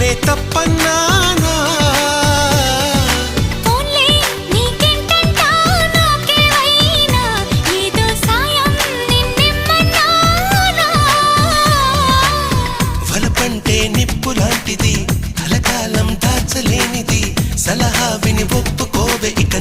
నేనే తప్పన్నానా వలపంటే నిప్పు లాంటిది కలకాలం దాచలేనిది సలహా విని ఒప్పుకోవే ఇక